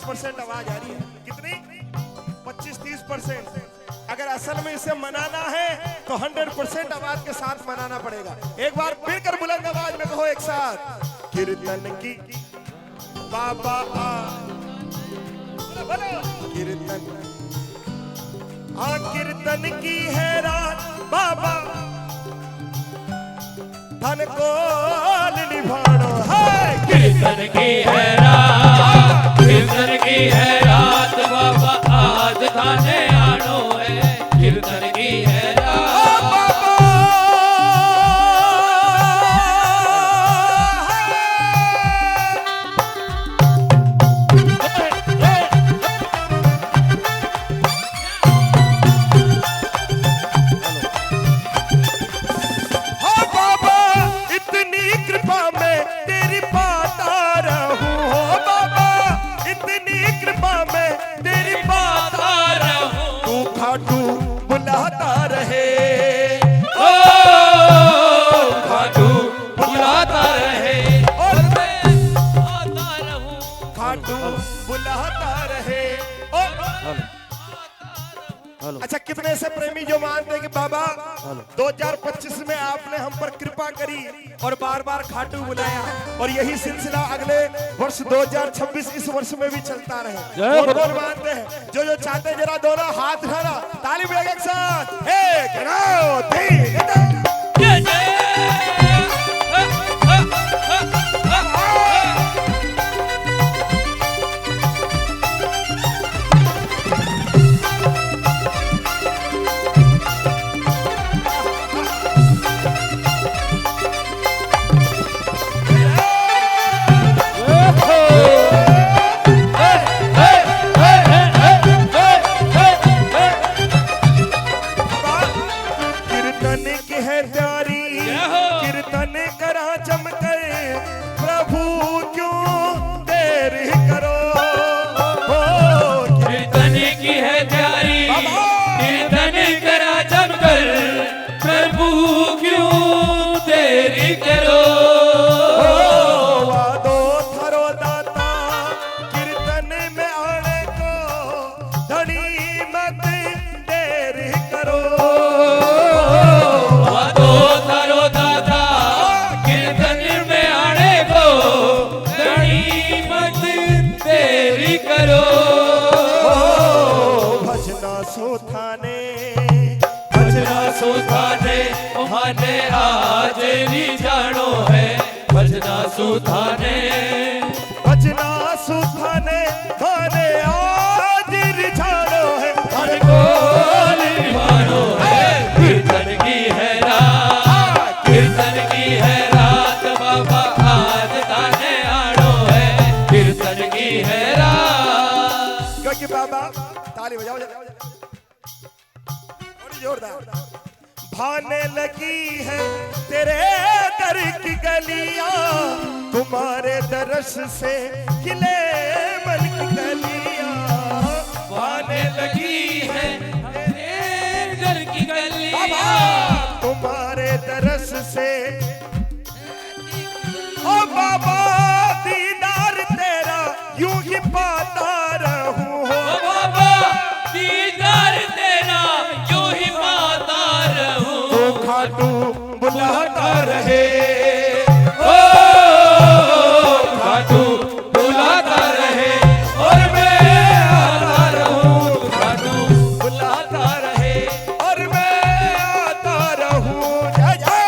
25-30% आवाज आ रही है। कितनी? 25-30%। अगर असल में इसे मनाना है तो 100% आवाज के साथ मनाना पड़ेगा। एक बार फिर कर बुलंद आवाज में कहो एक साथ, कीर्तन की बाबा आ, कीर्तन कीर्तन की है रात बाबा, धन को निभानो है। कीर्तन की है रात, कीर्तन की है रात बाबा, आज थाने आनो है। कीर्तन की है रात बाबा, हाँ बाबा, इतनी कृपा में तेरी पाता रहूं। हो बाबा, इतनी कृपा में तेरी पाता रहूं। तू खाटू बुलाता रहे, ओ खाटू बुलाता रहे और मैं आता रहूं। खाटू बुलाता रहे। अच्छा, कितने से प्रेमी जो मानते हैं कि बाबा 2025 में आपने हम पर कृपा करी और बार बार खाटू बुलाया, और यही सिलसिला अगले वर्ष 2026 इस वर्ष में भी चलता रहे। और कौन मानते हैं? जो चाहते हैं जरा दोनों हाथ उठाना, ताली बजाएंगे एक साथ। 1 2 3 जय जय। कीर्तन की है प्यारी, कीर्तन करा जमकर, प्रभु क्यों देर करो। कीर्तन की है प्यारी, कीर्तन करा जमकर, प्रभु क्यों देरी करो। वादो थरो दाता, कीर्तन में आने को, धनी मत देर करो। वादो थारो दादा, कीर्तन में आने को, धनी मत देरी करो। भजना सुथाने, भजना सुधाने ओहाने आज री जानो है। भजना सुधाने, भजना सुथाने थाने आज रिझानो है। हर गोल निभानो है। कीर्तन की है रात, कीर्तन की है रात बाबा, आज ताने आनो है। कीर्तन की है रात। क्योंकि बाबा, ताली बजाओ थोड़ी जोरदार। भाने लगी है तेरे दर की गलियां, तुम्हारे दरस से खिले मन की गलियां। भाने लगी है तेरे घर की गलियां, तुम्हारे दरस से ओ बाबा, दीदार तेरा यूं ही पाता रहूं। ओ बाबा दीदार तेरा यूं ही पाता रहूं। तो खाटू बुलाता रहे, ओ खाटू बुलाता रहे और मैं आता रहूं। खाटू बुलाता रहे और मैं आता रहूं। जय जय।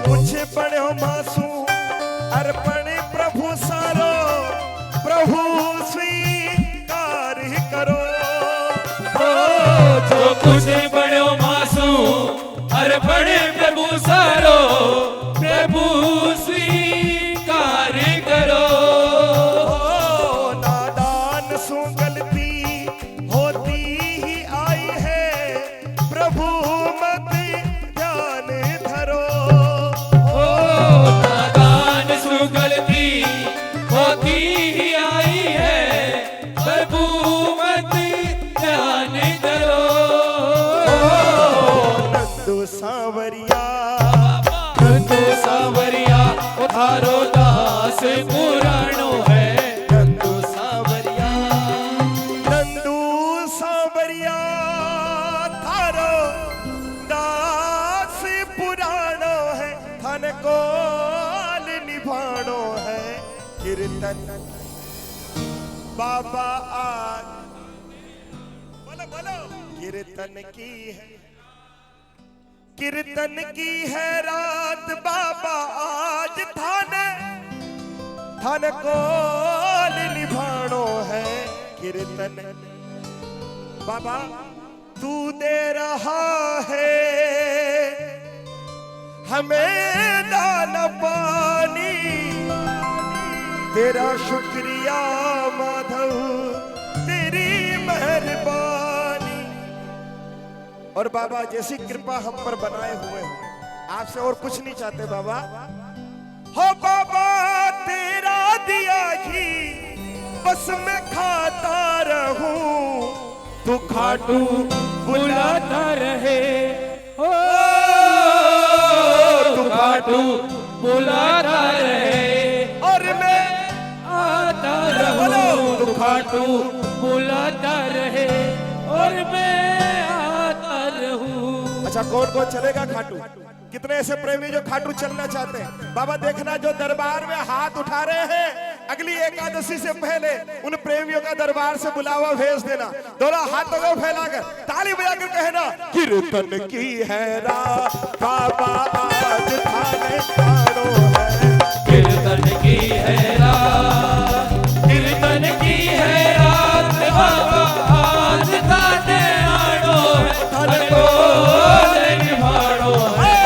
कुछ बड़ो मासूम, हर बड़े प्रभु सारो नंदू सावरिया थारो दास पुराणो है नंदू सावरिया नंदू सावरिया थारो दास पुराणो है थन कोल निभाणो है कीर्तन बाबा आज बोलो बोलो कीर्तन की है कीर्तन की है रात बाबा आज थाने थन कोल निभाणो है कीर्तन बाबा तू दे रहा है हमें दाना पानी तेरा शुक्रिया माधव तेरी मेहरबानी। और बाबा जैसी कृपा हम पर बनाए हुए हो आपसे और कुछ नहीं चाहते बाबा हो बाबा तेरा दिया ही बस मैं खाता रहूं तू खाटू बुलाता रहे ओ तू खाटू बुलाता रहे और मैं आता रहूं तू खाटू बुलाता रहे और मैं आता रहूं। अच्छा कौन कौन चलेगा खाटू कितने ऐसे प्रेमी जो खाटू चलना चाहते हैं बाबा देखना जो दरबार में हाथ उठा रहे हैं अगली एकादशी से पहले उन प्रेमियों का दरबार से बुलावा भेज देना दोनों हाथों को फैलाकर ताली बजाकर कहना कीर्तन की है रात बाबा आज थाने आनो है कीर्तन की है रात कीर्तन की है रात बाबा आज थाने आनो है थन कोल निभाणो है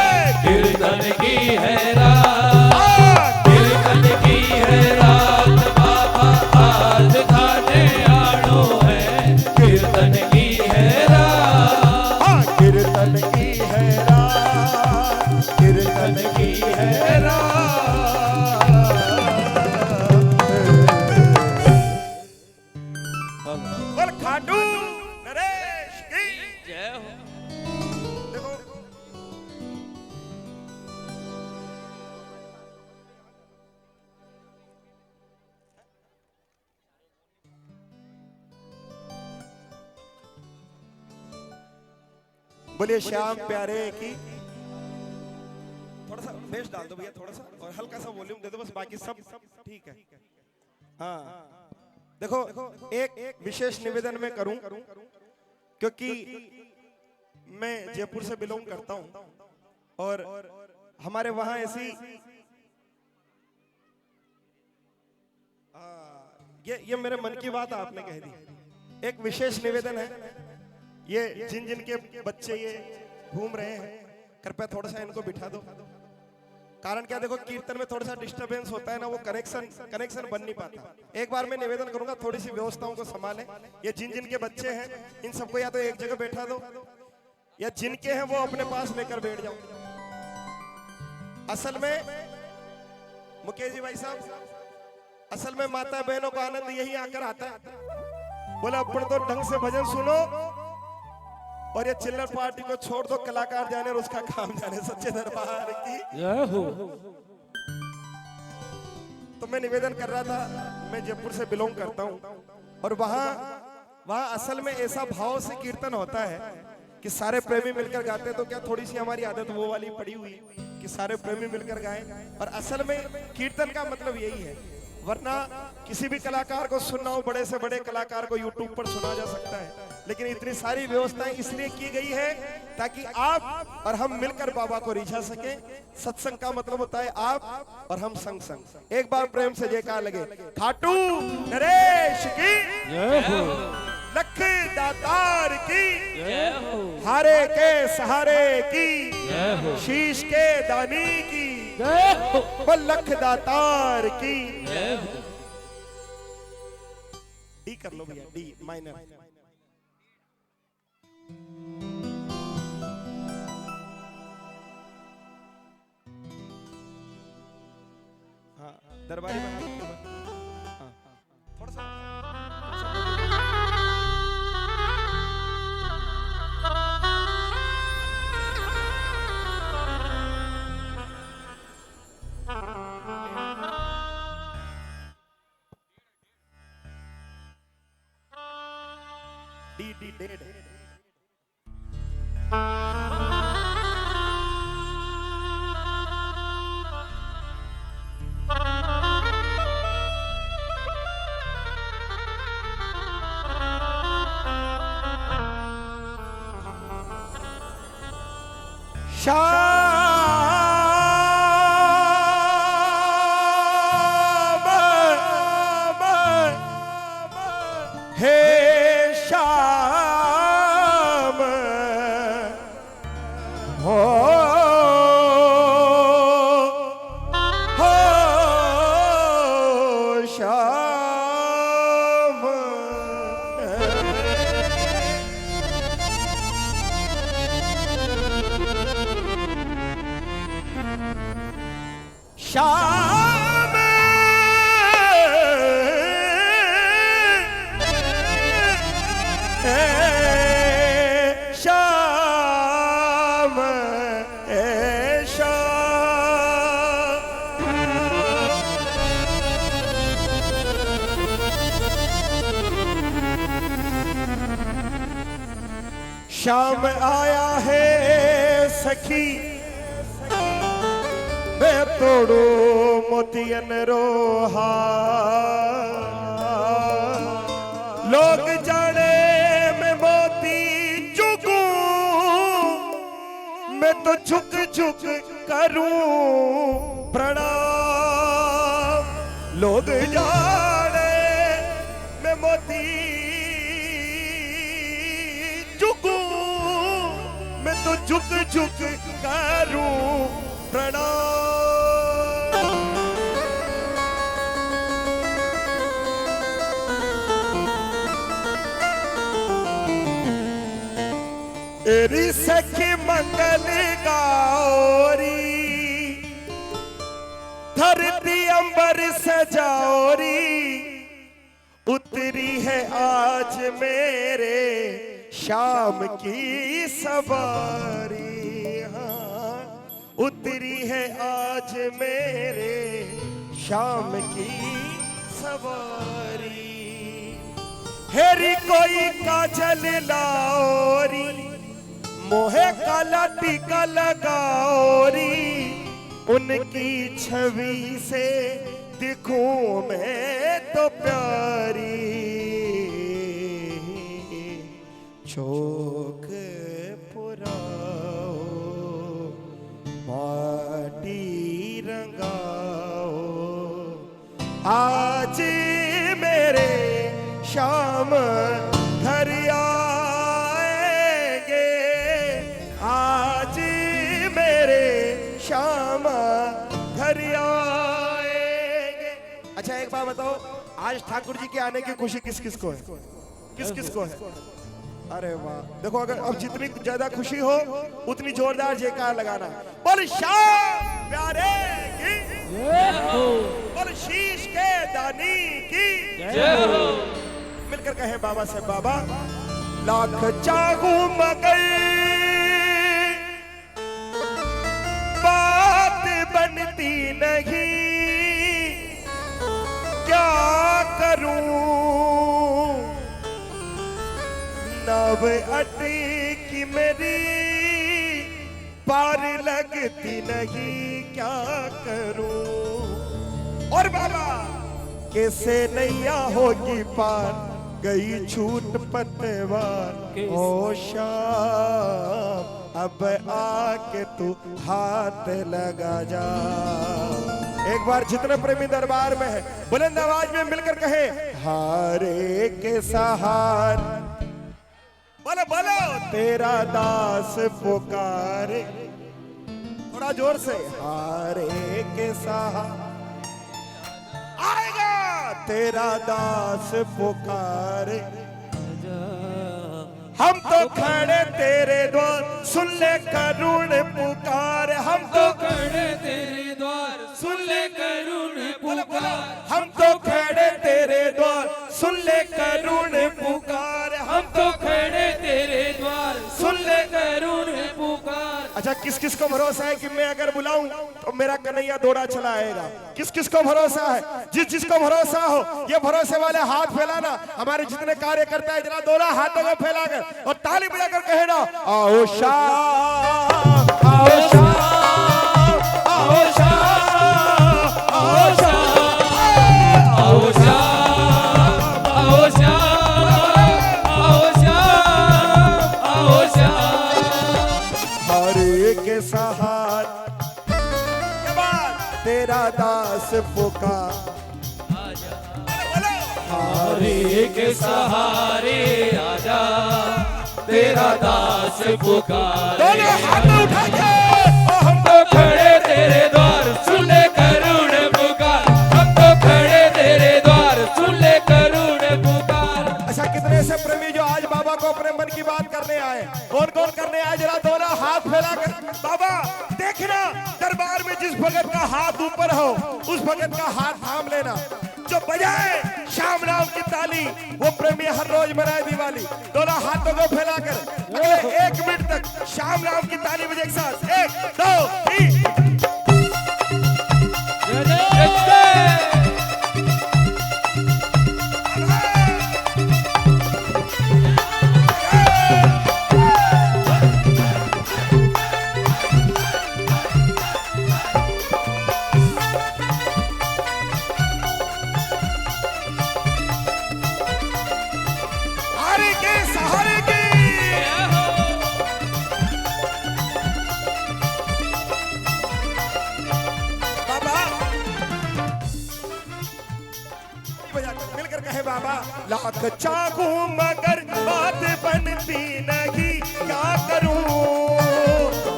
कीर्तन की है रात कीर्तन की है रात बाबा आज थाने आनो है कीर्तन की है रात हाँ कीर्तन की है रात कीर्तन की है रात। बोल खाटू नरेश की जय हो। देखो बोलिए श्याम प्यारे की थोड़ा सा बेस डाल दो भैया थोड़ा सा और हल्का सा वॉल्यूम दे दो बस बाकी सब ठीक है। हाँ देखो एक विशेष निवेदन मैं करूं क्योंकि मैं जयपुर से बिलोंग करता हूं और हमारे वहां ऐसी ये मेरे मन की बात आपने कह दी। एक विशेष निवेदन है ये जिन जिन के बच्चे ये घूम रहे हैं कृपया थोड़ा सा इनको बिठा दो कारण क्या देखो कीर्तन में थोड़ा सा डिस्टरबेंस होता है ना वो कनेक्शन बन नहीं पाता। एक बार मैं निवेदन करूंगा थोड़ी सी व्यवस्थाओं को संभालें। ये जिन जिन के बच्चे हैं इन सबको या तो एक जगह बैठा दो या जिनके हैं वो अपने पास लेकर बैठ जाओ। असल में मुकेश जी भाई साहब असल में माता बहनों को आनंद यही आकर आता है बोला अपन तो ढंग से भजन सुनो और ये चिल्लर पार्टी को छोड़ दो कलाकार जाने और उसका काम जाने सच्चे दरबार की जय हो। तो मैं निवेदन कर रहा था मैं जयपुर से बिलोंग करता हूं और वहां असल में ऐसा भाव से कीर्तन होता है कि सारे प्रेमी मिलकर गाते हैं। तो क्या थोड़ी सी हमारी आदत वो वाली पड़ी हुई कि सारे प्रेमी मिलकर गाएं और असल में कीर्तन का मतलब यही है। वरना किसी भी कलाकार को सुनना हो बड़े से बड़े कलाकार को यूट्यूब पर सुना जा सकता है लेकिन इतनी सारी व्यवस्थाएं इसलिए की गई है ताकि आप और हम मिलकर बाबा को रिझा सके। सत्संग का मतलब होता है आप और हम संग संग। एक बार प्रेम से जयकार लगे खाटू नरेश की जय हो। लख दातार की जय हो। हारे के सहारे की जय हो। शीश के दानी की जय हो। वो लख दातार की जय हो। डी कर लो भैया डी माइनर। हाँ दरबारी हाँ थोड़ा सा डी डेड। श्याम हो श्याम श्याम श्याम श्याम आया है सखी मैं तोड़ो मोतियन रोहा लोग जाने मैं मोती चुगू मैं तो झुक झुक करूं प्रणाम लोग जाने मैं मोती चुगू मैं तो झुक झुक करूं प्रणाम। तेरी सखी मंगल गाओरी धरती अंबर सजाओरी उतरी है आज मेरे शाम की सवारी हाँ उतरी है आज मेरे शाम की सवारी हेरी कोई काजल लाओरी मोहे काला टीका लगाओरी उनकी छवि से दिखूं मैं तो प्यारी चौक पुराओ माटी रंगाओ आज मेरे शाम घर आएंगे आज मेरे शाम घर आएंगे। अच्छा एक बात बताओ आज ठाकुर जी के आने की खुशी किस किस को है किस किस को है? अरे वाह देखो अगर अब जितनी ज्यादा खुशी हो उतनी जोरदार जयकार लगाना। बोल शाम प्यारे की बोल शीश के दानी की मिलकर कहे बाबा से बाबा लाख चाहू मगर बात बनती नहीं क्या करूं नव अटकी मेरी पार लगती नहीं क्या करूं और बाबा कैसे नैया होगी पार गई छूट पतवार ओ शाम अब आके तू हाथ लगा जा। एक बार जितने प्रेमी दरबार में है बुलंद आवाज में मिलकर कहे हारे के सहार बोलो बोलो तेरा दास पुकारे थोड़ा जोर से हारे के सहार आएगा तेरा दास पुकारे हम तो खड़े तेरे द्वार सुन ले करुण पुकार हम तो खड़े तेरे द्वार सुन ले करुण पुकार हम तो खड़े तेरे द्वार सुन ले करुण पुकार हम तो खड़े तेरे द्वार सुन ले करुण पुकार। अच्छा किस किस किस को भरोसा है कि मैं अगर बुलाऊं तो मेरा कन्हैया दौड़ा चला आएगा? किस किस को भरोसा है? जिस जिसको भरोसा हो ये भरोसे वाले हाथ फैलाना। हमारे जितने कार्यकर्ता है जरा दोनों हाथों को फैलाकर और ताली बजाकर कहे ना, आओ शाम, आओ शाम, आओ शाम, आओ शाम, आओ शाम, आओ शाम, आओ शाम, आओ शाम। हरे के सहार तेरा दास पुकार, हरे के सहारे आजा, तेरा दास पुकारे। दोनों हाथ उठा के हम तो खड़े तेरे द्वार, सुन ले करुण पुकार। हम तो खड़े तेरे द्वार, सुन ले करुण पुकार। अच्छा, कितने से प्रेमी जो आज बाबा को अपने मन की बात करने आए? कौन कौन करने आए? जरा दोनों हाथ फैलाकर बाबा देखना, दरबार में जिस भगत का हाथ ऊपर हो उस भगत का हाथ थाम लेना। जो बजाए शाम राम की ताली वो प्रेमी हर रोज मनाए दिवाली। दोनों हाथों को फैलाकर अगले 1 मिनट तक शाम राम की ताली बजे एक साथ 1 2 3। मिलकर कहे बाबा, लाख चाहूं मगर बात बनती नहीं, क्या करूं?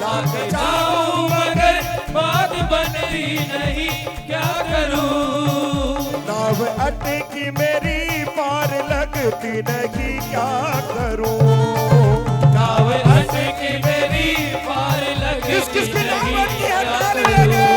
लाख चाहूं मगर बात बनती नहीं, क्या करूं? नाव अटकी मेरी पार लगती नहीं, क्या करूं? नाव अटकी मेरी पार लगती नहीं, किसकी नाव अटकी है? ताली क्या लगे।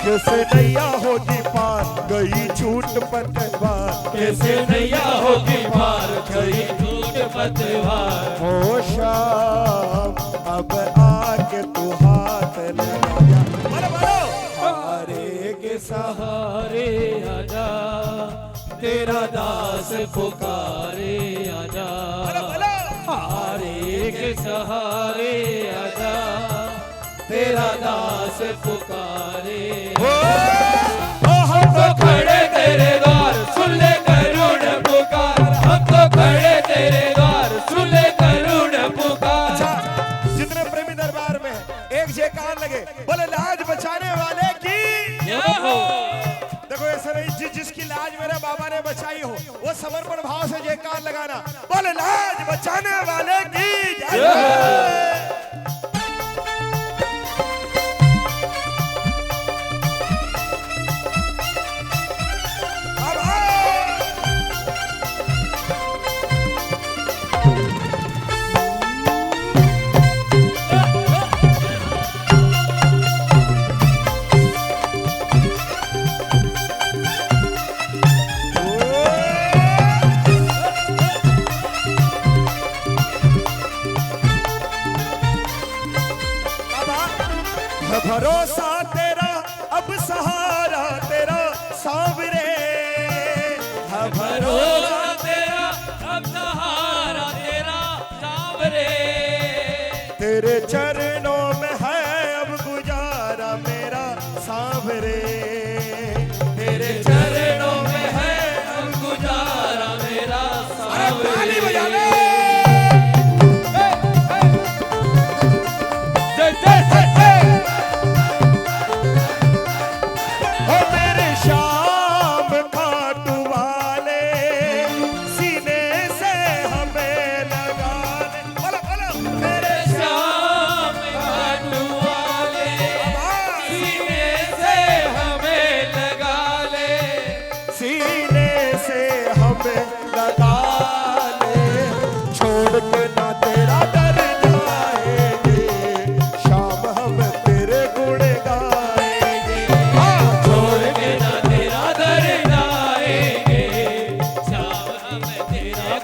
कैसे नैया होगी पार गई झूठ पतवार, कैसे नैया होगी पार गई झूठ पतवार। हो शाम अब आके तू हाथ लगाया। बोलो बोलो। हरे के सहारे आजा, तेरा दास पुकारे आजा। बोलो बोलो। हरे के सहारे आजा, तेरा दास पुकारे। हम तो खड़े तेरे द्वार, सुन ले करुण पुकार। हम तो खड़े तेरे द्वार, सुन ले करुण पुकार। अच्छा, जितने प्रेमी दरबार में है एक जयकार लगे, बोले लाज बचाने वाले की जय हो। देखो ऐसा नहीं, जिसकी लाज मेरे बाबा ने बचाई हो वो समर्पण भाव से जयकार लगाना। बोले लाज बचाने वाले की जय हो। भरोसा तेरा अब सहारा तेरा सांवरे, भरोसा तेरा अब सहारा तेरा सांवरे। तेरे चरणों में है अब गुजारा मेरा सांवरे। तेरे चरणों में है अब गुजारा मेरा सांवरे। ताली बजा ले। जय जय जय जय। शाम खाटू वाले सीने से हमें लगा ले। बोलो बोलो। मेरे श्याम खाटू वाले सीने से हमें लगा ले। सीने से हमें लगा ले। छोड़ के ना तेरा डर जाएंगे, शाम हम तेरे गुण गाएंगे। छोड़ के ना तेरा दर जाएंगे,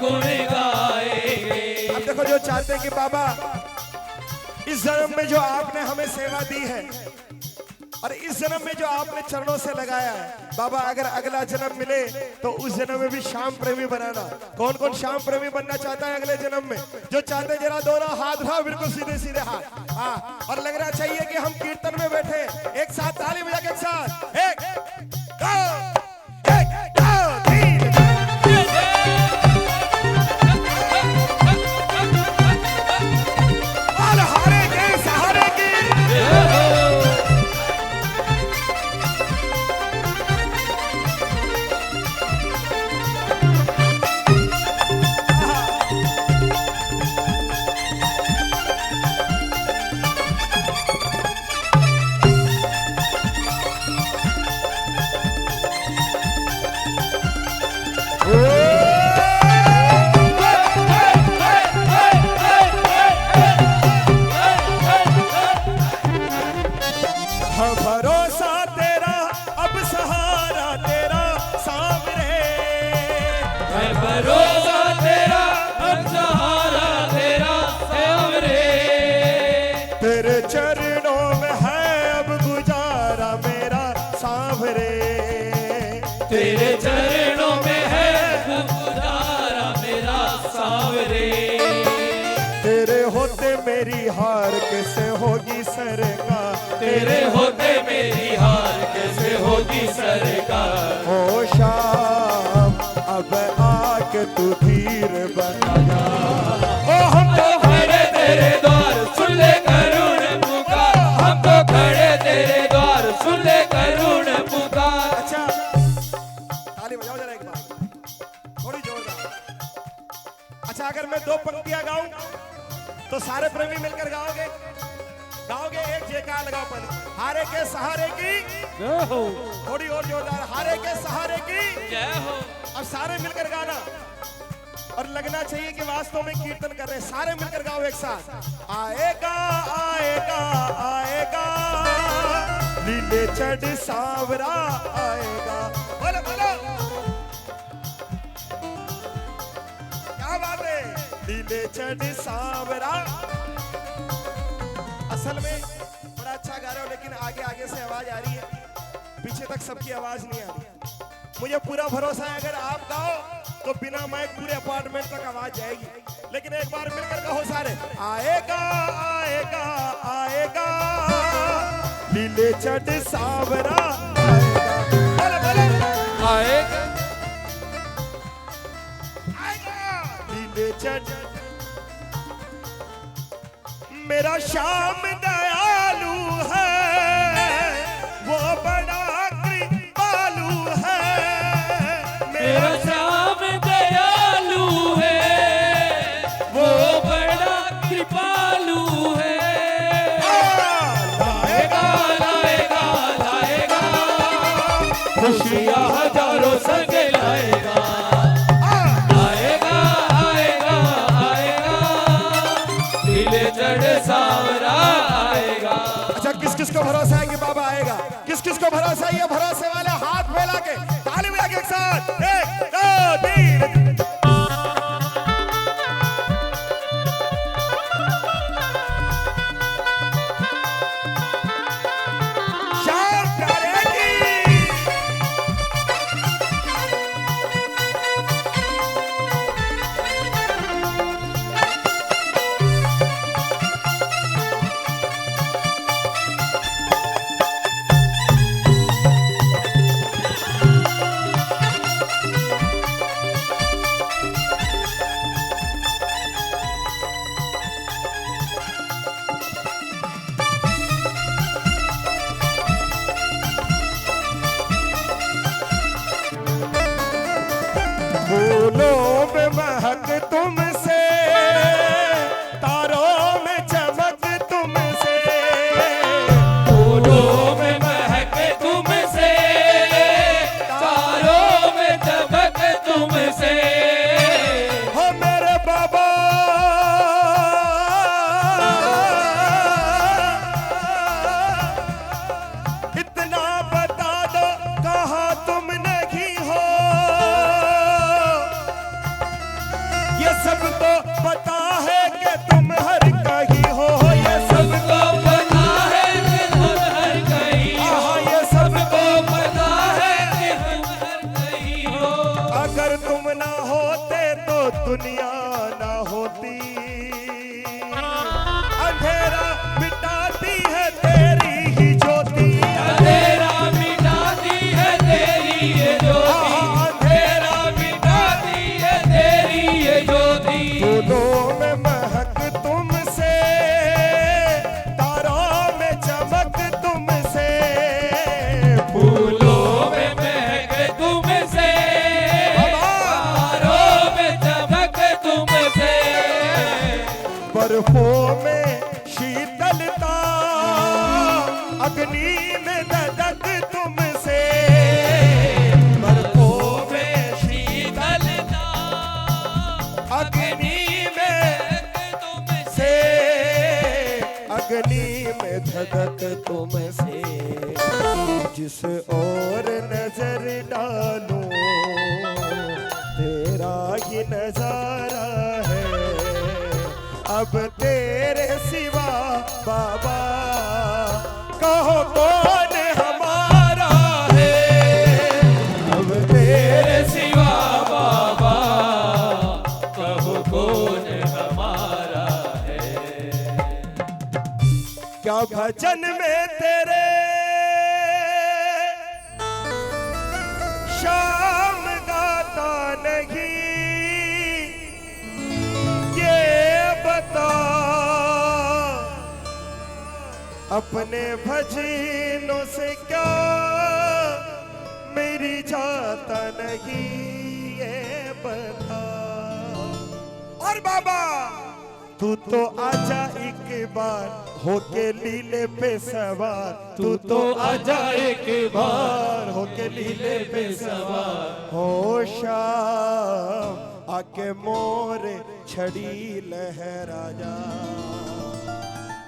गुण गाएंगे। अब देखो, जो चाहते हैं कि बाबा इस जन्म में जो आपने हमें सेवा दी है और इस जन्म में जो आपने चरणों से लगाया है, बाबा अगर अगला जन्म मिले तो उस जन्म में भी श्याम प्रेमी बनाना। कौन कौन श्याम प्रेमी बनना चाहता है अगले जन्म में? जो चाहते हैं जरा दोनों हाथ उठाओ, बिल्कुल सीधे सीधे हाथ। हाँ, और लगना चाहिए कि हम कीर्तन में बैठे। एक साथ ताली बजा के, एक साथ, एक दो, तीन। और हारे के सहारे की भरोसा तेरा, अब सहारा तेरा सामने। है भरोसा तेरा, अब सहारा तेरा सामने। तेरे चरणों में है अब गुजारा मेरा सांवरे। तेरे चरणों में है गुजारा मेरा सांवरे। तेरे होते मेरी हार कैसे होगी सरकार। तेरे होते मेरी हार कैसे होगी सरकार। ओ शाम अब आके तू धीर बना जा। ओ हम तो खड़े तेरे द्वार, सुन ले करुण पुकार। हम तो खड़े तेरे द्वार, सुन ले करुण पुकार। अच्छा, ताली बजाओ जरा एक बार, थोड़ी जोरदार। अच्छा, अगर मैं दो पंक्तियां गाऊं तो सारे प्रेमी मिलकर गाओगे? गाओगे? एक जयकार लगाओ पहले। हारे के सहारे की जय हो, थोड़ी और जोरदार। हारे के सहारे की जय हो। अब सारे मिलकर गाना, और लगना चाहिए कि वास्तव में कीर्तन कर रहे हैं। सारे मिलकर गाओ एक साथ। आएगा आएगा आएगा लीले चढ़ सांवरा आएगा। बोलो बोलो, क्या बात है। लीले चढ़ सांवरा। असल में बड़ा अच्छा गा रहे हो, लेकिन आगे आगे से आवाज आ रही है, पीछे तक सबकी आवाज नहीं आ रही। मुझे पूरा भरोसा है अगर आप गाओ तो बिना माइक पूरे अपार्टमेंट तक आवाज जाएगी। लेकिन एक बार मिलकर कहो सारे, आएगा आएगा आएगा लीले चढ़ सांवरा आएगा। बोलो बोलो, आएगा आएगा लीले चढ़। मेरा श्याम दयालु है, वो बड़ा कृपालु है। मेरा श्याम दयालु है, वो बड़ा कृपालु है। लाएगा लाएगा लाएगा, खुशियाँ हजारों संग लाएगा। आएगा आएगा आएगा, लीले चढ़ सांवरा आएगा। अच्छा, किस किस को भरोसा है कि बाबा आएगा? किस किस को भरोसा है? ये भरोसे वाले हाथ फैला के ताली बजा के एक साथ, एक दो तीन। श्याम प्यारे की फूलों में महक तुमसे, तारों में चमक तुमसे। फूलों में महक तुमसे, तारों में चमक तुमसे। हो मेरे बाबा इतना बता दो कहाँ तुम नहीं हो। पता है कि तुम हर कहीं हो, ये सबको पता है कि तुम हर कहीं हो, ये सबको पता है कि तुम हर कहीं हो। अगर तुम ना होते तो दुनिया ना होती, अंधेरा मिटाती है तेरी ही ज्योति, अंधेरा मिटाती है तेरी ये ज्योति, अंधेरा मिटाती है तेरी ये ज्योति। फूलों में महक तुमसे, तारों में चमक तुमसे, फूलों में महक तुमसे, तारों में चमक तुमसे, बर्फों में शीतलता, अग्नि में धधक तुमसे, बर्फों में शीतलता, अग्नि तुमसे, अग्नि में धधक तुमसे, जिस ओर नजर डालूं तेरा ही नजारा है, अब तेरे सिवा बाबा कहो कौन हमारा है, अब तेरे सिवा बाबा कहो कौन हमारा है। क्या भजन में तेरे शाम गाता नहीं, ये बता अपने भजनों से क्या मेरी जाता नहीं, ये बता। और बाबा तू तो आजा एक बार होके लीले पे सवार, तू तो आजा एक बार होके लीले पे सवार, हो शाम आके मोरे छड़ी लहरा जा।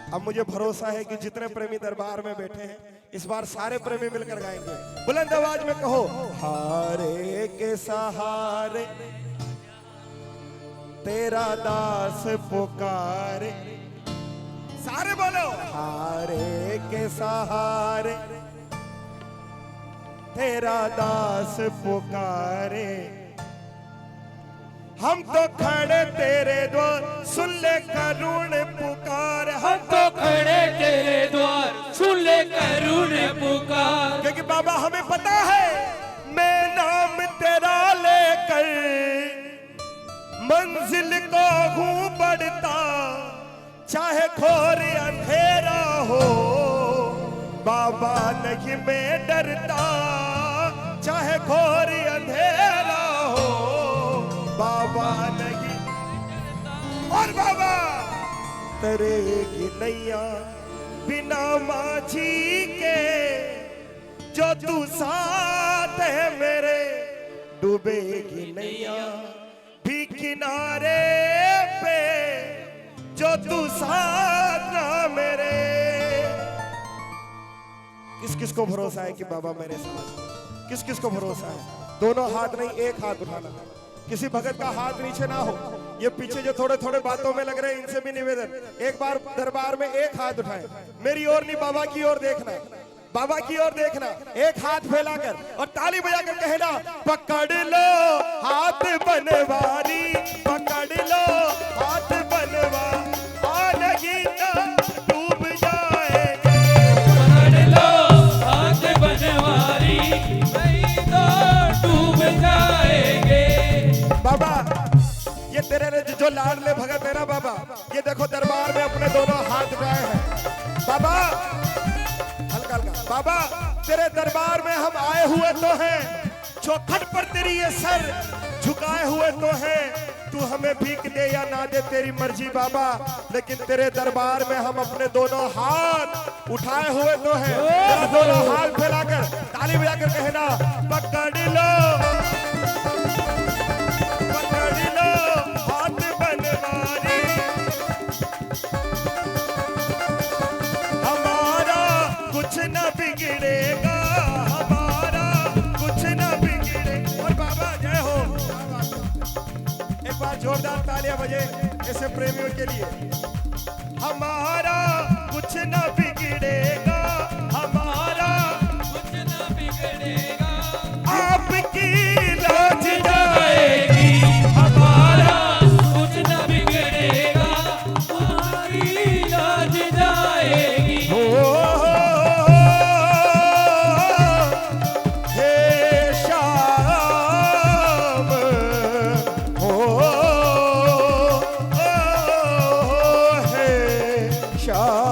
अब मुझे भरोसा है कि जितने प्रेमी दरबार में बैठे हैं इस बार सारे प्रेमी मिलकर गाएंगे। बुलंद आवाज में कहो, हारे के सहारे तेरा दास पुकारे, सारे बोलो, हारे के सहारे तेरा दास पुकारे, हम तो खड़े तेरे द्वार सुन ले करुण पुकार, हम तो खड़े तेरे द्वार सुन ले करुण पुकार। क्योंकि बाबा हमें पता है मैं नाम तेरा लेकर मंजिल को हूँ बढ़ता, चाहे घोर अंधेरा हो बाबा नहीं मैं डरता, चाहे घोर अंधेरा हो बाबा नहीं। और बाबा तरेगी नैया बिना माझी के, जो तू साथ है मेरे डूबेगी नैया भी किनारे पे, जो तू साथ ना मेरे। किस किस को भरोसा है कि बाबा मेरे साथ, किस किस को भरोसा है? दोनों हाथ नहीं, एक हाथ उठाना। किसी भगत का हाथ नीचे ना हो। ये पीछे जो थोड़े थोड़े बातों में लग रहे हैं इनसे भी निवेदन, एक बार दरबार में एक हाथ उठाएं, मेरी ओर नहीं बाबा की ओर देखना, बाबा की ओर देखना, एक हाथ फैलाकर और ताली बजाकर कहना, पकड़ लो हाथ बनवारी, पकड़ लो हाथ बनवा, नहीं तो डूब जाएंगे, पकड़ लो हाथ बनवारी, नहीं तो डूब जाएंगे। बाबा ये तेरे जो लाडले भगत है ना बाबा, ये देखो दरबार में अपने दोनों हाथ उठाए हैं। बाबा हल्का हल्का, बाबा तेरे दरबार में हम आए हुए तो हैं, चौखट पर तेरी ये सर झुकाए हुए तो हैं, तू हमें भीख दे या ना दे तेरी मर्जी बाबा, लेकिन तेरे दरबार में हम अपने दोनों हाथ उठाए हुए तो हैं। तेरा दोनों हाथ फैलाकर ताली बजाकर कहना, पकड़ लो हाथ बनवारी, हमारा कुछ न बिगड़ेगा, हमारा कुछ न बिगड़े। और बाबा जय हो। एक एक बार जोरदार तालियां बजे ऐसे प्रेमियों के लिए। हमारा कुछ न बिगड़ेगा, हमारा कुछ न बिगड़ेगा, आपकी लाज जाएगी। हमारा कुछ न बिगड़ेगा, हमारी लाज जाएगी। हो हे श्याम, हो हे श्याम।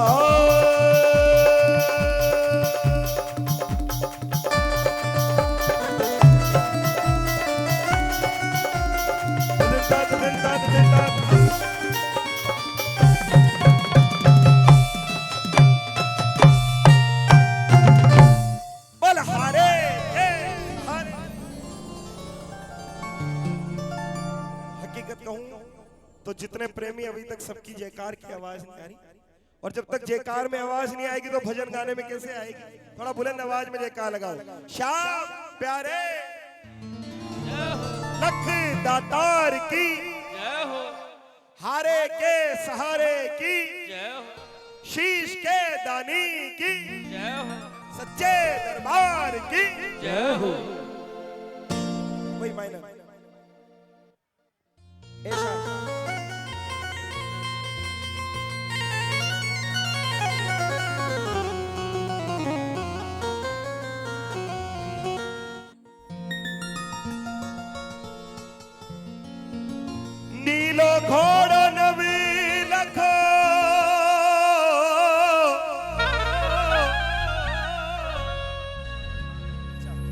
बोल हारे हारे। हकीकत कहूं तो जितने प्रेमी अभी तक सबकी जयकार की आवाज नहीं आ रही, और जब तक जयकार में आवाज नहीं आएगी तो भजन गाने में कैसे आएगी? थोड़ा बुलंद आवाज में जयकार लगाओ। श्याम प्यारे लख दातार की, जय हो, हारे के सहारे की, जय हो, शीश के दानी की, जय हो, सच्चे दरबार की जय हो। वही मायना ऐसा। नीलो घोड़ो नवी लखो,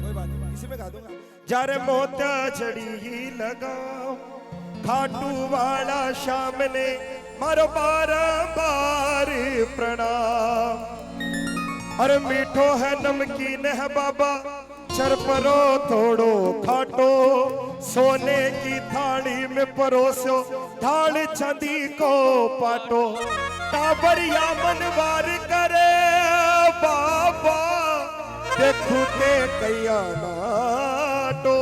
कोई बात नहीं, इसी में गा दूंगा। जारे मोता चढ़ी ही लगाओ, खाटू वाला श्याम ने मारो बारंबार प्रणाम। अरे मीठो है नमकीन है बाबा, चरपरो थोड़ो खाटो, सोने की थाली में परोसो, ढाल चांदी को पाटो। टाबरिया मनवार करे बाबा, देखू ते कैया नाटो।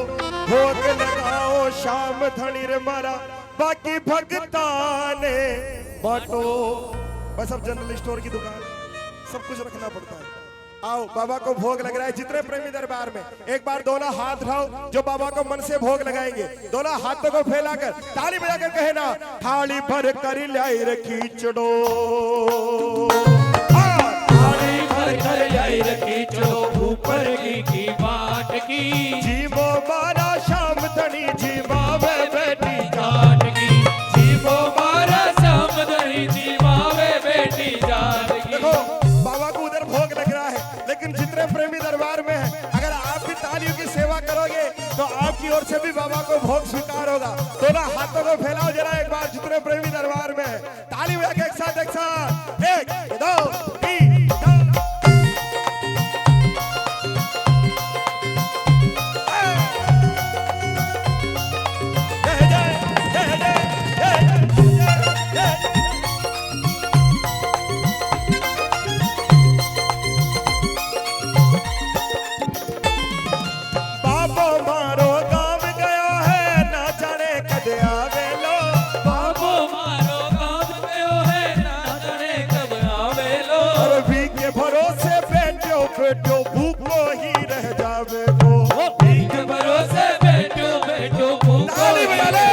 भोग लगाओ शाम धनी रे मारा, बाकी भगता ने बाटो। बस अब जनरल स्टोर की दुकान, सब कुछ रखना पड़ता है। आओ बाबा को भोग लग रहा है। जितने प्रेमी दरबार में एक बार दोनों हाथ उठाओ, जो बाबा को मन से भोग लगाएंगे, दोनों हाथों को फैलाकर ताली बजाकर कहना, थाली भर कर लाई रखी चढ़ो, थाली भर कर लाई रखी चलो, ऊपर की बाट की। जीवो मारा शाम धनी, जीवावे बेटी जाट की, जीवो मारा श्याम धनी, जीवावे बेटी जाट की। देखो बाबा को उधर भोग लग रहा है, लेकिन जितने प्रेमी दरबार में है, अगर आप भी तालियों की सेवा करोगे तो आपकी ओर से भी बाबा को भोग स्वीकार होगा। दोनों हाथों को फैलाओ जरा एक बार, जितने प्रेमी दरबार में है, ताली बजा के एक साथ एक साथ, 1 2 3 4। जय जय जय जय जय जय जय। बाबो मारो गाँव गया है, ना जाने कद आवे लो। बाबो मारो गाँव गयो है, ना जाने कब आवे लो। अरबी के भरोसे बेटो बेटो भूखो ही रह जावे वो। भीख भरोसे बैठो बैठो भूखो ताली बजा ले।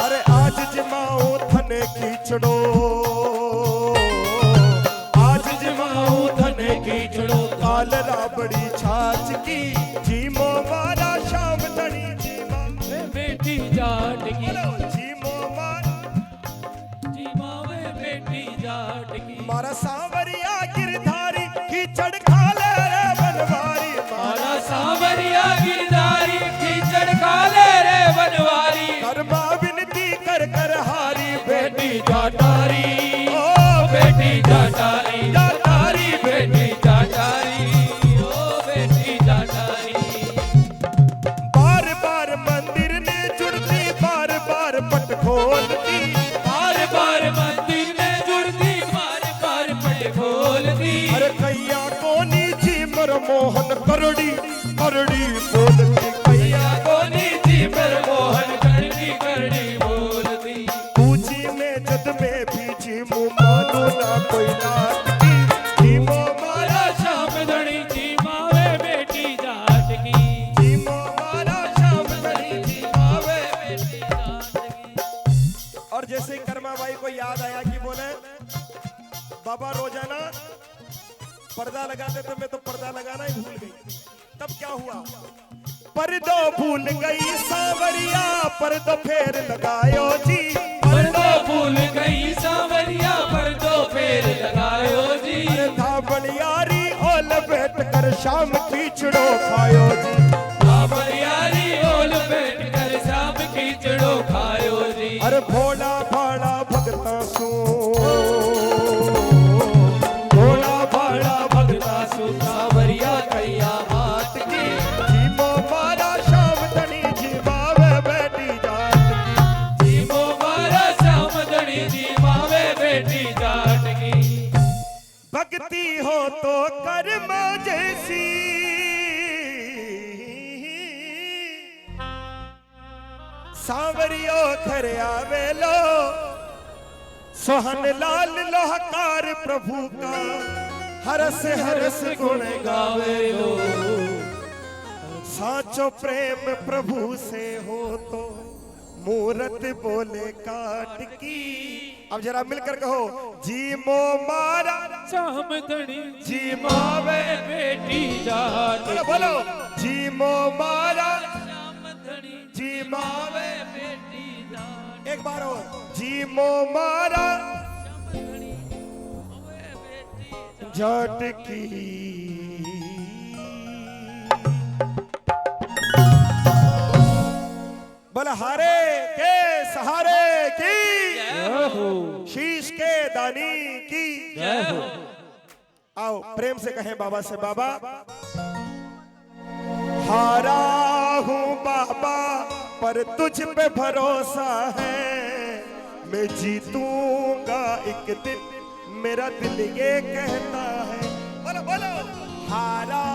अरे आज जिमाओ थने खींचड़ो, आज जिमाओ थने खींचड़ो, काल राबड़ी छाछ की, जीमो मारा शाम धनी जीमा बेटी जाट की, जीमो मारा जीवावे बेटी जाट की। मारा सांवरिया गिरधारी, कीचड़ खा ले रे बनवारी। मारा सांवरिया गिरधारी, कीचड़ काले रे बनवारी। कर्मा विनती कर कर हारी, बेटी जाटारी, ओ बेटी जाटारी, जाटारी बेटी जाटारी, ओ बेटी जाटारी। बार बार मंदिर ने जुड़ती, बार बार पट खोलती, बार बार मंदिर में जुड़ती, बार बार पट खोलती। मोहन करड़ी करड़ी बोलती कैया कोनी जी पर मोहन करड़ी करड़ी बोलती। पूछी में जद में बीजी मुँह मानो ना कोई नाथ की जीमो मारा श्याम धनी जी मावे बेटी जाट की। जीमो मारा श्याम धनी जी मावे। बेटी जाट की। और जैसे ही कर्मा बाई को याद आया कि बोले बाबा रोजाना पर्दा लगाते थे, मैं तो पर्दा लगाना ही भूल गई। तब क्या हुआ, पर्दो भूल गई सावरिया पर्दो फेर लगायो जी। पर्दो भूल गई सावरिया पर्दो फेर लगायो जी। अरे था बलियारी ओल बैठ कर शाम खींचड़ो खायो जी। बलियारी ओल बैठ कर शाम खींचड़ो खायो जी। अरे भोला भाड़ा भगता सो सावरिया कैया मात की। जीमो मारा शाम धनी जी मावे बेटी जाट की। जीमो मारा श्याम धनी जी मावे बेटी जाट की। भक्ति हो तो कर्म जैसी सांवरियो घर आवेलो सोहन लाल लोहकार प्रभु का हरस हरस गुण गावे लो। साचो प्रेम प्रभु से हो तो मूरत बोले काट की। अब जरा मिलकर कहो जी मो मारा श्याम धनी जी मावे बेटी जाट बोलो बोलो जी मो मारा श्याम धनी जी मावे। बेटी जाट। एक बार और जी मो मारा जाट की। बलहारे के सहारे की शीश के दानी की। आओ प्रेम से कहें बाबा से, बाबा हारा हूँ बाबा पर तुझ पे भरोसा है। मैं जीतूंगा एक दिन मेरा दिल ये कहता है। बोलो बोलो हारा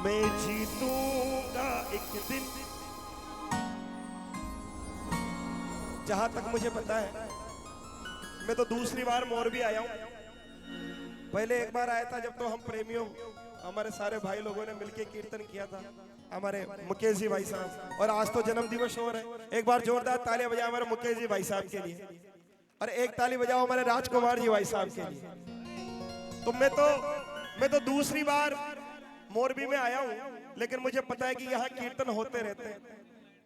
मैं जीतूंगा एक दिन। जहां तक मुझे पता है मैं तो दूसरी बार मोरबी आया हूं। पहले एक बार आया था जब तो हम प्रेमियों हमारे सारे भाई लोगों ने मिलके कीर्तन किया था, हमारे मुकेश जी भाई साहब। और आज तो जन्म दिवस हो रहा है, एक बार जोरदार तालियां बजाओ हमारे मुकेश जी भाई साहब के लिए, और एक ताली बजाओ हमारे राजकुमार जी भाई साहब के लिए। तो मैं तो दूसरी बार मोरबी में आया हूँ, लेकिन मुझे पता है कि यहाँ कीर्तन होते रहते हैं।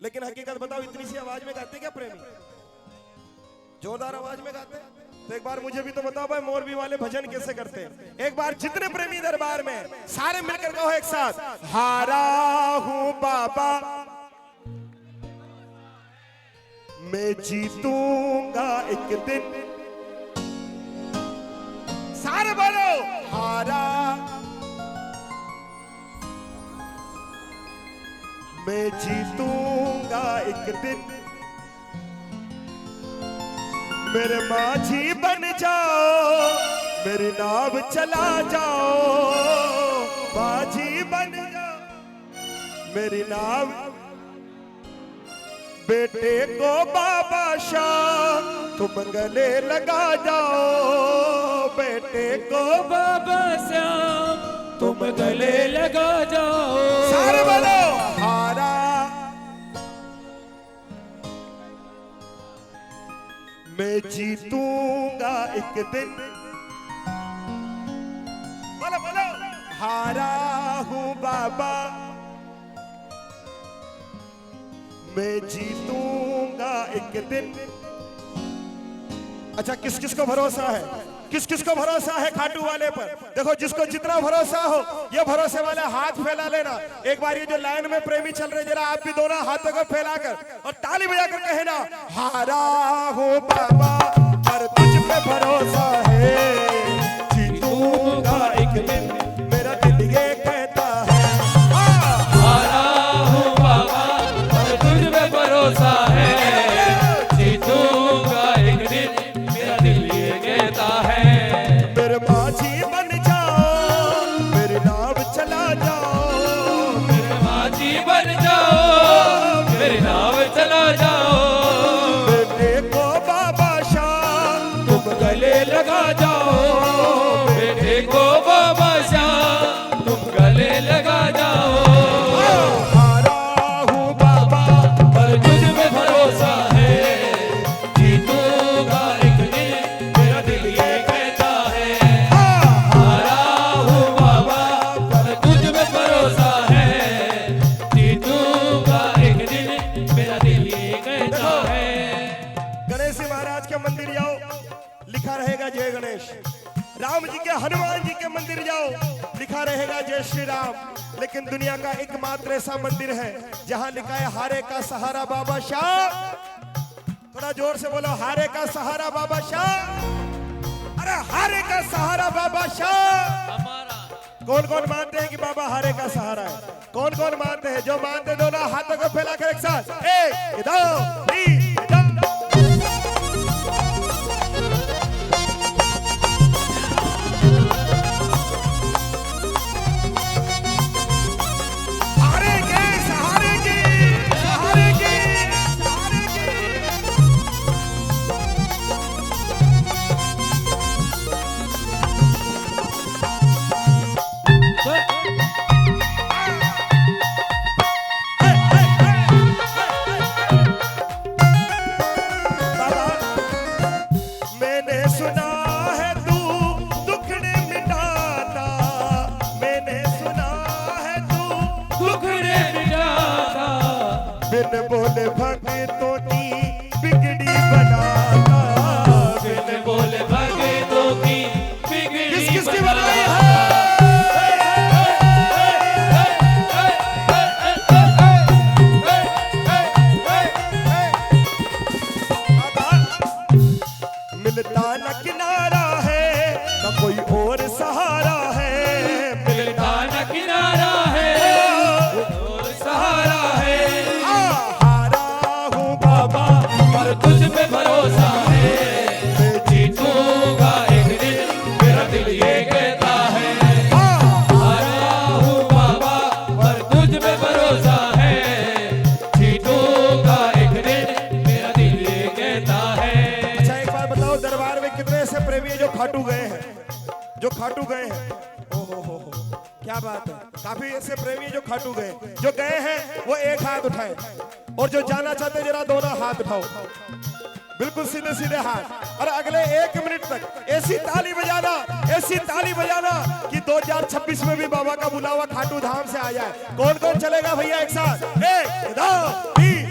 लेकिन हकीकत बताओ इतनी सी आवाज में गाते क्या प्रेमी? जोरदार आवाज में गाते हैं? तो एक बार मुझे भी तो बताओ भाई मोरबी वाले भजन कैसे करते हैं। एक बार जितने प्रेमी दरबार में सारे मिलकर कहो एक साथ, हारा हूं बाबा मैं जीतूंगा एक दिन। सारे बोलो हारा मैं जीतूंगा एक दिन। मेरे माझी बन जाओ मेरी नाव चला जाओ, माझी बन जाओ मेरी नाव। बेटे को बाबा शाह तुम गले लगा जाओ, बेटे को बाबा श्याम तुम गले लगा जाओ। सारे बोलो हारा मैं जीतूंगा एक दिन। बोलो बोलो हारा हूं बाबा मैं जीतूंगा एक दिन। अच्छा किस किस को भरोसा है, किस किस को भरोसा है खाटू वाले पर? देखो जिसको जितना भरोसा हो ये भरोसे वाले हाथ फैला लेना। एक बार ये जो लाइन में प्रेमी चल रहे जरा आप भी दोनों हाथों को फैलाकर और ताली बजाकर कहना, हारा हो बाबा पर तुझ पे भरोसा है, जीतूंगा एक दिन मेरा दिल ये कहता है। हारा हूँ बाबा पर तुझ पे भरोसा है, जीतूंगा एक दिन मेरा दिल ये कहता है। के मंदिर जाओ, लिखा रहेगा जय गणेश। राम जी के, हनुमान जी के मंदिर जाओ, लिखा रहेगा जय श्री राम। लेकिन दुनिया का एकमात्र ऐसा मंदिर है जहां लिखा है हारे का सहारा बाबा शाह। थोड़ा जोर से बोलो, हारे का सहारा बाबा शाह। अरे हारे का सहारा बाबा शाह। हमारा कौन कौन मानते हैं कि बाबा हारे का सहारा है? कौन कौन मानते हैं? जो मानते हैं दोनों हाथों को फैलाकर एक साथ, 1 2 3 हारे के सहारे की, सहारे की, सहारे की। बाबा, मैंने सुना है तू दुखड़े मिटाता, मैंने सुना है तू दुखड़े मिटाता, बिन बोले भक्तों की बिगड़ी बनाता, बिन बोले भगतों की बिगड़ी किस किस की बनाई है? मिलता न किनारा है न कोई और सहारा है, मिलता न किनारा है और सहारा है। हारा हूँ बाबा पर तुझ पे भरोसा है, मैं जीतूंगा एक दिन, मेरा दिल ये कहता है। हारा हूँ बाबा पर तुझ पे भरोसा है, जीतूंगा एक दिन, मेरा दिल ये कहता है। अच्छा एक बात बताओ, दरबार में कितने ऐसे प्रेमी हैं जो खाटू गए हैं? जो खाटू गए हैं, हो क्या बात है। काफी ऐसे प्रेमी हैं जो खाटू गए, जो गए हैं वो एक हाथ उठाए, और जो जाना चाहते हैं जरा दोनों हाथ उठाओ, बिल्कुल सीधे सीधे हाथ। और अगले 1 मिनट तक ऐसी ताली बजाना, ऐसी ताली बजाना कि 2026 में भी बाबा का बुलावा खाटू धाम से आ जाए। कौन कौन चलेगा भैया एक साथ? 1 2 3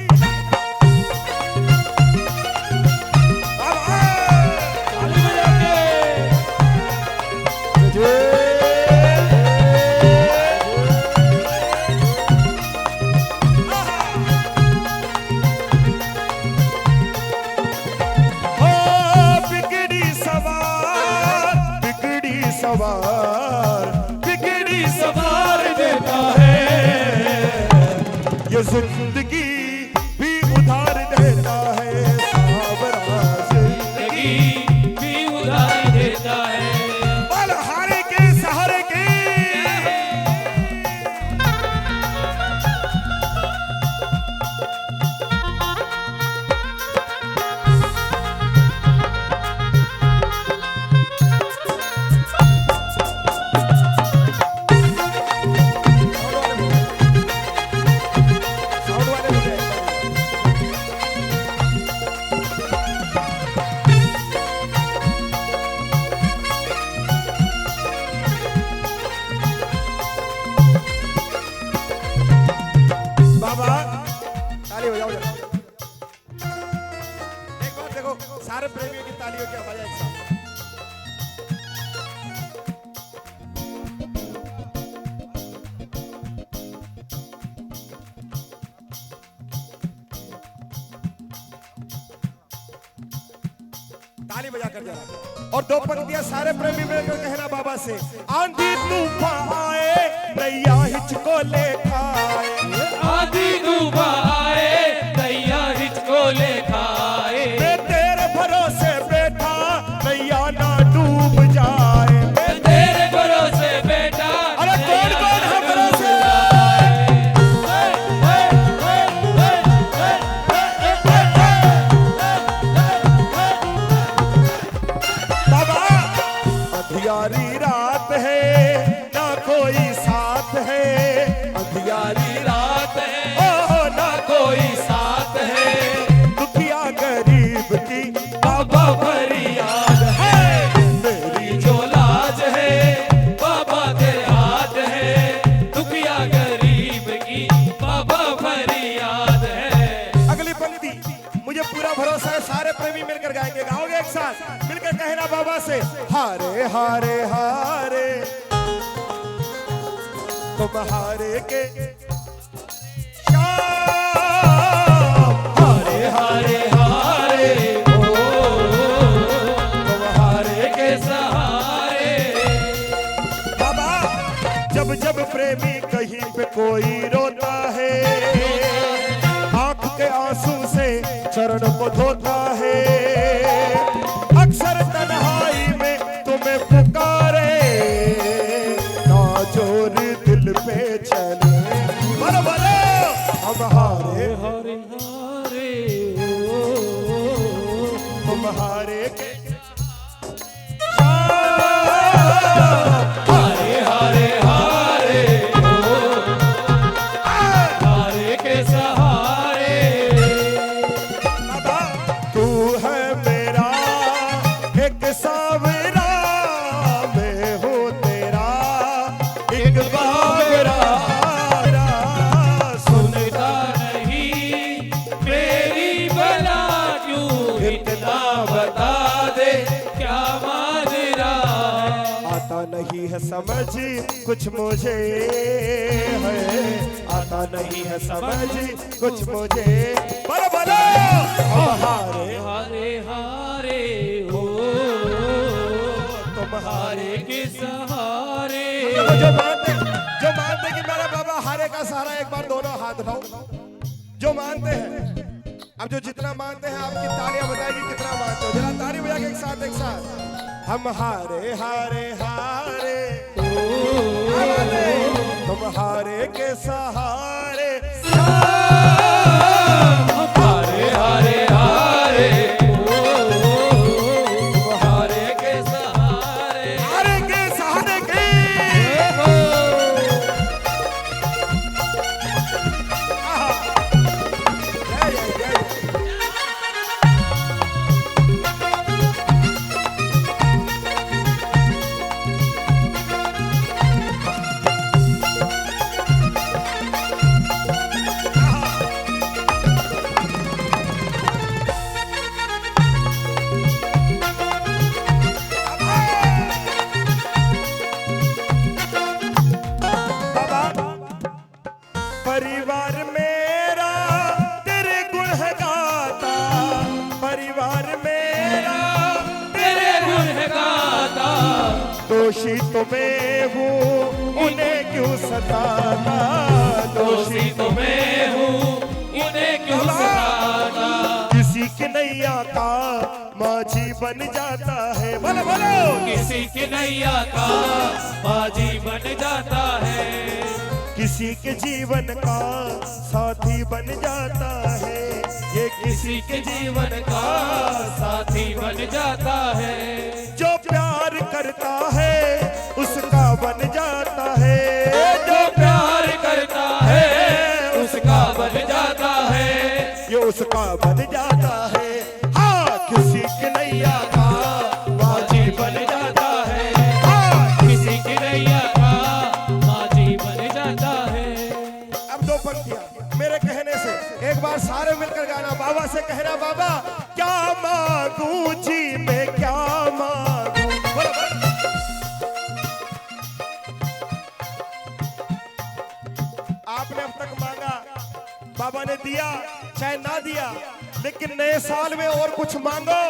ताली बजा के। बिगड़ी सवार देता है, ये जिंदगी भी उधार देता है, सावरा जिंदगी भी उधार देता है। बल हारे के सहारे के। बाबा ताली बजाओ जरा। एक बार देखो, सारे प्रेमियों की तालियों की आवाज एक साथ। ताली बजा कर जरा, और 2 पंक्तियां सारे प्रेमी मिलकर कहना बाबा से। आंधी तूफान आए नैया हिचको ले खाए, आंधी तूफान आए नैया हिचको ले खाए, मैं तेरे भरोसे बैठा नैया ना डूब जाए, मैं तेरे भरोसे बेटा। अरे कौन कौन है भरोसे? बाबा अंधियारी रात है ना कोई साथ है, अंधियारी रात है ओह ना कोई साथ है, दुखिया गरीब की बाबा फरियाद है, मेरी जो लाज है बाबा तेरे हाथ है, दुखिया गरीब की बाबा फरियाद है। अगली पंक्ति मुझे पूरा भरोसा है सारे प्रेमी मिलकर गाएंगे। गाओ एक साथ मिलकर कहना बाबा से, हारे हारे हारे तुम हारे के हारे हारे हारे तुम हारे के सहारे। बाबा जब जब प्रेमी कहीं पे कोई रोता है, आंख के आंसू से चरण को धोता है, अक्सर तन्हाई में तुम्हें पुकारे, नाजोर दिल पे चले, बोलो बोलो हम हारे हारे हारे तुम हारे के हारे हारे हारे हारे के सहारे। बाबा तू है मेरा एक सावरा, मैं हूँ तेरा एक बावरा, सुनता नहीं मेरी बला क्यों, इतना बता दे क्या माजरा है। आता नहीं है समझ कुछ मुझे है, आता नहीं है समझ कुछ मुझे, बोलो बोलो हम हारे हारे हारे हो तुम हारे के सहारे। जो मानते कि मेरा बाबा हारे का सहारा, एक बार दोनों हाथ उठाओ जो मानते हैं। अब जो जितना मानते हैं आपकी तालियां बताएगी कितना मानते हो, जरा ताली बजा के एक साथ हम हारे हारे हारे तुम हारे के सहारे, हारे हारे हारे तुम हारे के सहारे। हारे के सहारे के परिवार मेरा तेरे गुण है गाता, परिवार मेरा तेरे गुण है गाता, दोषी तो मैं हूँ उन्हें क्यों सताता, दोषी तो मैं हूँ उन्हें क्यों सताता। किसी की नैया का माझी बन जाता है, बोलो बोलो किसी के नैया का बाजी बन जाता है, किसी के जीवन का साथी बन जाता है, ये किसी के जीवन का साथी बन जाता है। जो प्यार करता है उसका बन जाता है, जो प्यार करता है उसका बन जाता है, ये उसका बन जाता है। हाँ किसी के नैया का बाजी बन जाता है, हाँ किसी के नैया का बाजी बन जाता है। अब दो पंक्तियां मेरे कहने से एक बार सारे मिलकर गाना, बाबा से कहना बाबा क्या मांगू जी मैं क्या मांगू, बोलो, बोलो। आपने अब तक मांगा, बाबा ने दिया चाहे ना दिया, लेकिन नए साल में और कुछ मांगो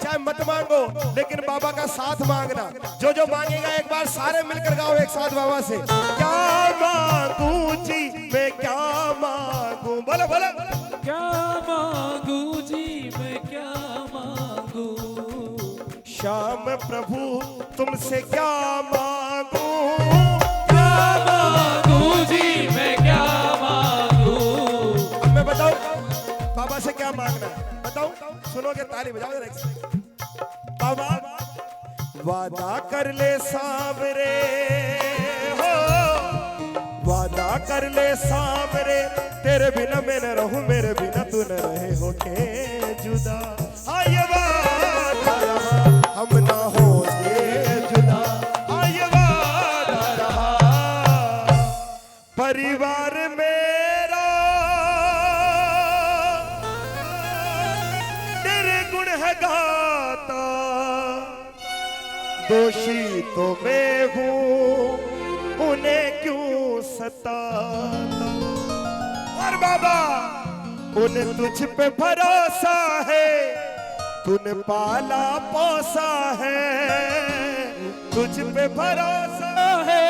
चाहे मत मांगो, लेकिन बाबा का साथ मांगना। जो जो मांगेगा एक बार सारे मिलकर गाओ एक साथ बाबा से, क्या मांगू जी मैं क्या मांगू, बोलो बोलो क्या मांगू जी मैं क्या मांगू, श्याम प्रभु तुमसे क्या मांगू, क्या मांगू जी मैं क्या मांगू। अब मैं बताऊं बाबा से क्या मांगना है, बताऊं सुनोगे ताली बजाओ जरा एक साथ। बाबा वादा कर ले सावरे हो, वादा कर ले सावरे, तेरे बिना मैं न रहूं मेरे बिना तू न रहे हो के जुदा, हाँ ये वादा रहा हम ना होंगे जुदा, हाँ ये वादा रहा। परिवार मेरा तेरे गुण है गाता, दोषी तो मैं हूँ, उन्हें क्यों सताता। और बाबा उन्हें तुझ पे भरोसा है, तूने पाला पोसा है, तुझ पे भरोसा है,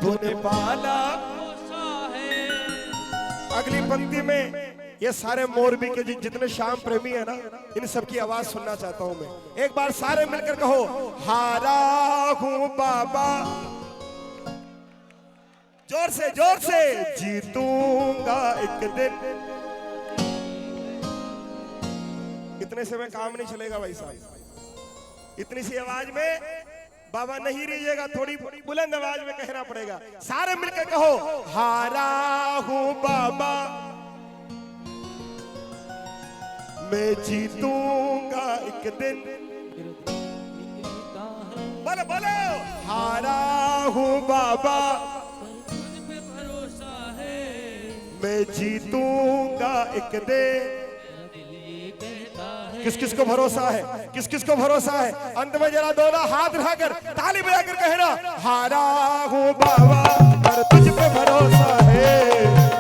तूने पाला पोसा है। अगली पंक्ति में ये सारे मोरबी के जितने श्याम प्रेमी है ना, इन सबकी आवाज सुनना चाहता हूं मैं। एक बार सारे मिलकर कहो, हारा हूं बाबा, जोर से जीतूंगा एक दिन। इतने से में काम नहीं चलेगा भाई साहब, इतनी सी आवाज में बाबा नहीं रहिएगा, थोड़ी बुलंद आवाज में कहना पड़ेगा। सारे मिलकर कहो, हारा हूं बाबा, मैं जीतूंगा एक दिन। बोलो बोलो, हारा हूं बाबा, भरोसा है, मैं जीतूंगा एक दिन। किस किस को भरोसा है, किस किस को भरोसा है? अंत में जरा दोनों हाथ उठाकर ताली बजाकर कहना, हारा हूं बाबा पर तुझ पे भरोसा है,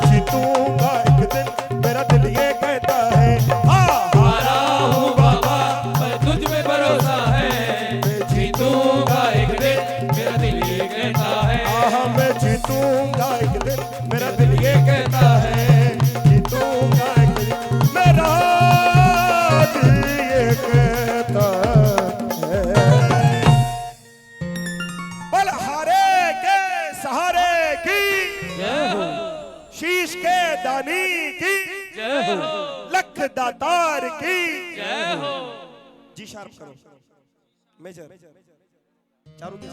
जीतूंगा एक दिन मेरा दिल ये कहता है। हारा हूं बाबा पर तुझ पे भरोसा है, मैं जीतूंगा एक दिन मेरा दिल ये कहता है। मैं जीतूंगा एक दिन मेरा दिल ये कहता है, जीतूंगा एक दिन मेरा शीश के दानी की जय हो, लख दातार की जय हो। जी शार्प करो मेजर चारों के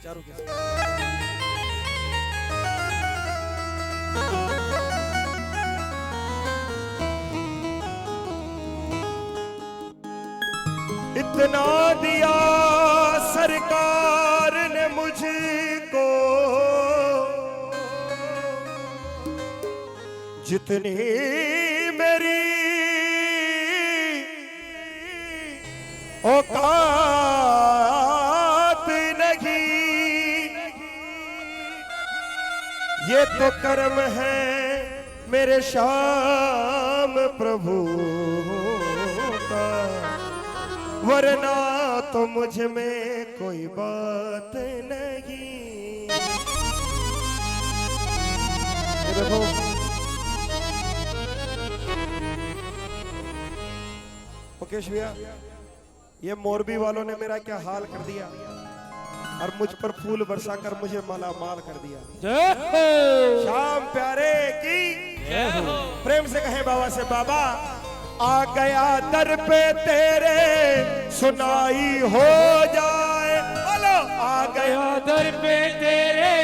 चारों के इतना दिया सरकार ने मुझको, जितनी मेरी औकात नहीं, ये तो कर्म है मेरे श्याम प्रभु का, वरना तो मुझ में कोई बात नहीं। देखो मुकेश भैया, ये मोरबी वालों ने मेरा क्या हाल कर दिया, और मुझ पर फूल बरसा कर मुझे माला माल कर दिया। जय हो, श्याम प्यारे की जय हो। प्रेम से कहे बाबा से, बाबा आ गया दर पे तेरे सुनाई हो जाए। बोलो, आ गया दर पे तेरे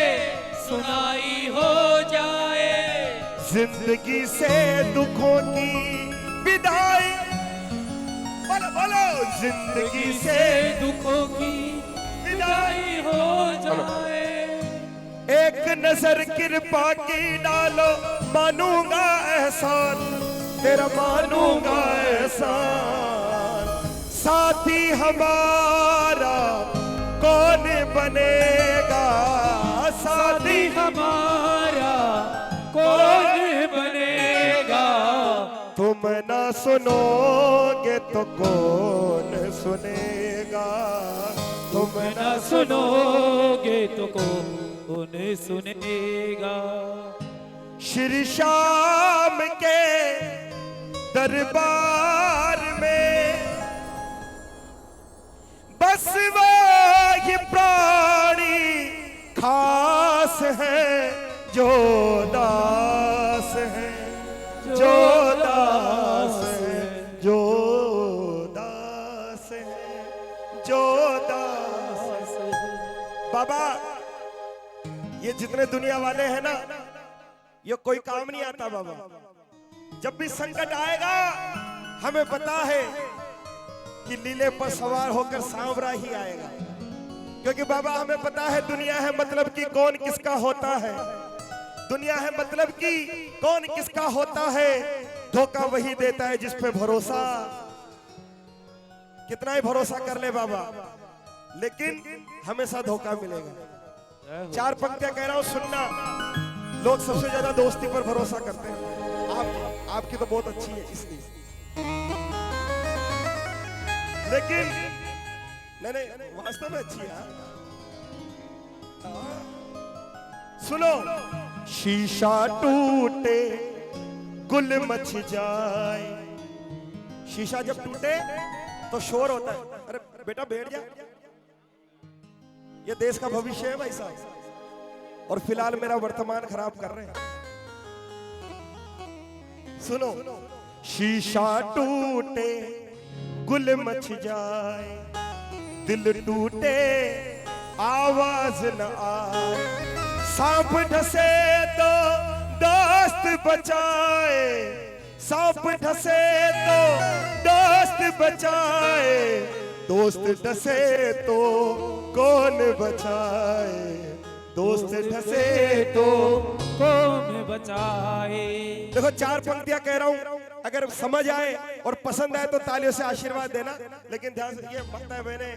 सुनाई हो जाए, जिंदगी से दुखों की विदाई। बोलो बोलो, जिंदगी से दुखों की विदाई हो जाए। एक नजर कृपा की डालो, मानूंगा एहसान तेरा, मानूंगा एहसान। साथी हमारा कौन बनेगा, साथी हमारा कौन बनेगा। तुम ना सुनोगे तो कौन सुनेगा, तुम ना सुनोगे तो कौन सुनेगा। श्री श्याम के दरबार में बस वही प्राणी खास है, जो दास है, जो दास है, जो दास है, जो दास है। बाबा ये जितने दुनिया वाले हैं ना, ये कोई काम नहीं आता बाबा। जब भी संकट आएगा हमें पता है कि लीले पर सवार होकर सांवरा ही आएगा, क्योंकि बाबा हमें पता है दुनिया है मतलब कि कौन किसका होता है। दुनिया है मतलब की, कौन किसका होता है, धोखा वही देता है जिस पे भरोसा। कितना ही भरोसा कर ले बाबा, लेकिन हमेशा धोखा मिलेगा। 4 पंक्तियां कह रहा हूं सुनना। लोग सबसे ज्यादा दोस्ती पर भरोसा करते हैं। आपकी तो बहुत अच्छी है इसलिए, लेकिन नहीं वास्तव में अच्छी है। सुनो, शीशा टूटे गुल मच जाए। शीशा जब टूटे तो शोर होता है। अरे बेटा बैठ जा, ये देश का भविष्य है भाई साहब, और फिलहाल मेरा वर्तमान खराब कर रहे हैं। सुनो, शीशा टूटे गुल मच जाए, दिल टूटे आवाज न आए, सांप ढसे तो दोस्त बचाए, सांप ढसे तो दोस्त बचाए, दोस्त ढसे तो कौन बचाए, दोस्त ढसे तो कौन बचाए। देखो 4 पंक्तियां कह रहा हूं, अगर समझ आए और पसंद आए तो तालियों से आशीर्वाद देना। लेकिन ध्यान से, ये पता है मैंने,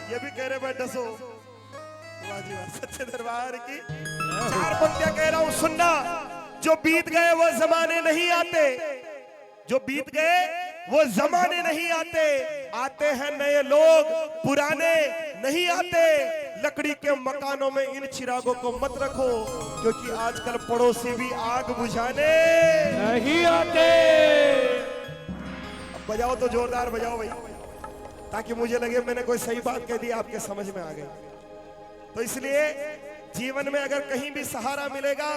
ये भी कह रहे भाई डसो। वाह जी वाह, सच्चे दरबार की 4 पंक्तियां कह रहा हूं सुनना। जो बीत गए वो जमाने नहीं आते, जो बीत गए वो जमाने नहीं आते, आते हैं नए लोग, पुराने नहीं आते। लकड़ी के मकानों में इन चिरागों को मत रखो, क्योंकि आजकल पड़ोसी भी आग बुझाने नहीं आते। अब बजाओ तो जोरदार बजाओ भाई, ताकि मुझे लगे मैंने कोई सही बात कह दी, आपके समझ में आ गई। तो इसलिए जीवन में अगर कहीं भी सहारा मिलेगा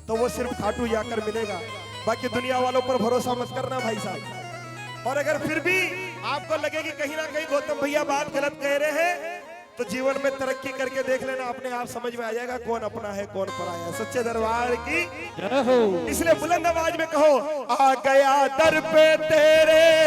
तो वो सिर्फ खाटू जाकर मिलेगा। बाकी दुनिया वालों पर भरोसा मत करना भाई साहब। और अगर फिर भी आपको लगे कि कहीं ना कहीं गौतम भैया बात गलत कह रहे हैं, तो जीवन में तरक्की करके देख लेना, अपने आप समझ में आ जाएगा कौन अपना है कौन पराया। सच्चे दरबार की जय हो। इसलिए बुलंद आवाज में कहो, आ गया दर पे तेरे